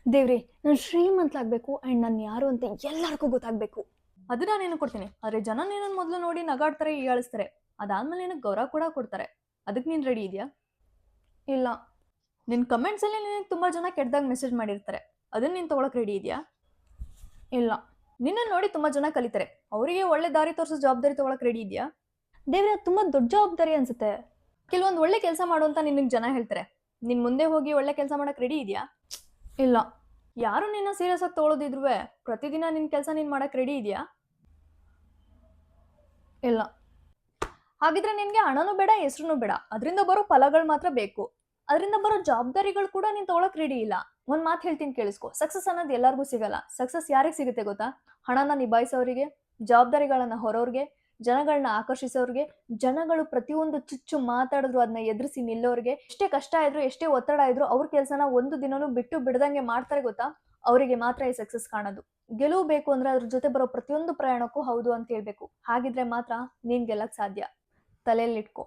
ದೇವ್ರಿ ನಾನು ಶ್ರೀಮಂತಲಾಗಬೇಕು ಆ್ಯಂಡ್ ನಾನು ಯಾರು ಅಂತ ಎಲ್ಲರಿಗೂ ಗೊತ್ತಾಗಬೇಕು. ಅದನ್ನ ನೀನು ಕೊಡ್ತೀನಿ, ಆದ್ರೆ ಜನ ನೀನು ಮೊದಲು ನೋಡಿ ನಗಾಡ್ತಾರೆ, ಹೀಯಾಳಿಸ್ತಾರೆ. ಅದಾದ್ಮೇಲೆ ನಿನಗೆ ಗೌರವ ಕೂಡ ಕೊಡ್ತಾರೆ. ಅದಕ್ಕೆ ನೀನು ರೆಡಿ ಇದೆಯಾ? ಇಲ್ಲ. ನಿನ್ನ ಕಮೆಂಟ್ಸ್ ಅಲ್ಲಿ ನಿನಗೆ ತುಂಬಾ ಜನ ಕೆಟ್ಟದಾಗ ಮೆಸೇಜ್ ಮಾಡಿರ್ತಾರೆ. ಅದನ್ನ ನೀನು ತಗೊಳಕ್ ರೆಡಿ ಇದೆಯಾ? ಇಲ್ಲ. ನಿನ್ನ ನೋಡಿ ತುಂಬಾ ಜನ ಕಲಿತಾರೆ. ಅವರಿಗೆ ಒಳ್ಳೆ ದಾರಿ ತೋರಿಸೋ ಜವಾಬ್ದಾರಿ ತಗೊಳಕ್ ರೆಡಿ ಇದೆಯಾ? ದೇವ್ರಿ ಅದು ತುಂಬ ದೊಡ್ಡ ಜವಾಬ್ದಾರಿ ಅನ್ಸುತ್ತೆ. ಕೆಲವೊಂದು ಒಳ್ಳೆ ಕೆಲಸ ಮಾಡು ಅಂತ ನಿನಗೆ ಜನ ಹೇಳ್ತಾರೆ. ನಿನ್ ಮುಂದೆ ಹೋಗಿ ಒಳ್ಳೆ ಕೆಲಸ ಮಾಡಕ್ ರೆಡಿ ಇದೆಯಾ? ಇಲ್ಲ. ಯಾರು ನಿನ್ನ ಸೀರಿಯಸ್ ಆಗಿ ತಗೊಳ್ಳೋದಿದ್ರು ಪ್ರತಿದಿನ ನಿನ್ ಕೆಲಸ ನೀನ್ ಮಾಡಕ್ ರೆಡಿ ಇದೆಯಾ? ಇಲ್ಲ. ಹಾಗಿದ್ರೆ ನಿನ್ಗೆ ಹಣನೂ ಬೇಡ, ಹೆಸರುನು ಬೇಡ, ಅದರಿಂದ ಬರೋ ಫಲಗಳು ಮಾತ್ರ ಬೇಕು. ಅದರಿಂದ ಬರೋ ಜವಾಬ್ದಾರಿಗಳು ಕೂಡ ನೀನ್ ತಗೊಳಕ್ ರೆಡಿ ಇಲ್ಲ. ಒಂದ್ ಮಾತು ಹೇಳ್ತೀನಿ ಕೇಳಿಸ್ಕೊ, ಸಕ್ಸಸ್ ಅನ್ನೋದು ಎಲ್ಲರಿಗೂ ಸಿಗಲ್ಲ. ಸಕ್ಸಸ್ ಯಾರಿಗೆ ಸಿಗುತ್ತೆ ಗೊತ್ತಾ? ಹಣನ ನಿಭಾಯಿಸೋರಿಗೆ, ಜವಾಬ್ದಾರಿಗಳನ್ನ ಹೊರೋರ್ಗೆ, ಜನಗಳನ್ನ ಆಕರ್ಷಿಸೋರ್ಗೆ, ಜನಗಳು ಪ್ರತಿಯೊಂದು ಚುಚ್ಚು ಮಾತಾಡಿದ್ರು ಅದನ್ನ ಎದುರಿಸಿ ನಿಲ್ಲೋರ್ಗೆ, ಎಷ್ಟೇ ಕಷ್ಟ ಇದ್ರು ಎಷ್ಟೇ ಒತ್ತಡ ಇದ್ರು ಅವ್ರ ಕೆಲಸನ ಒಂದು ದಿನನೂ ಬಿಟ್ಟು ಬಿಡದಂಗೆ ಮಾಡ್ತಾರೆ ಗೊತ್ತಾ? ಅವರಿಗೆ ಮಾತ್ರ ಈ ಸಕ್ಸಸ್ ಕಾಣೋದು. ಗೆಲುವು ಬೇಕು ಅಂದ್ರೆ ಅದ್ರ ಜೊತೆ ಬರೋ ಪ್ರತಿಯೊಂದು ಪ್ರಯಾಣಕ್ಕೂ ಹೌದು ಅಂತ ಹೇಳ್ಬೇಕು. ಹಾಗಿದ್ರೆ ಮಾತ್ರ ನೀನ್ ಗೆಲ್ಲಕ್ ಸಾಧ್ಯ. ತಲೆಯಲ್ಲಿಟ್ಕೋ.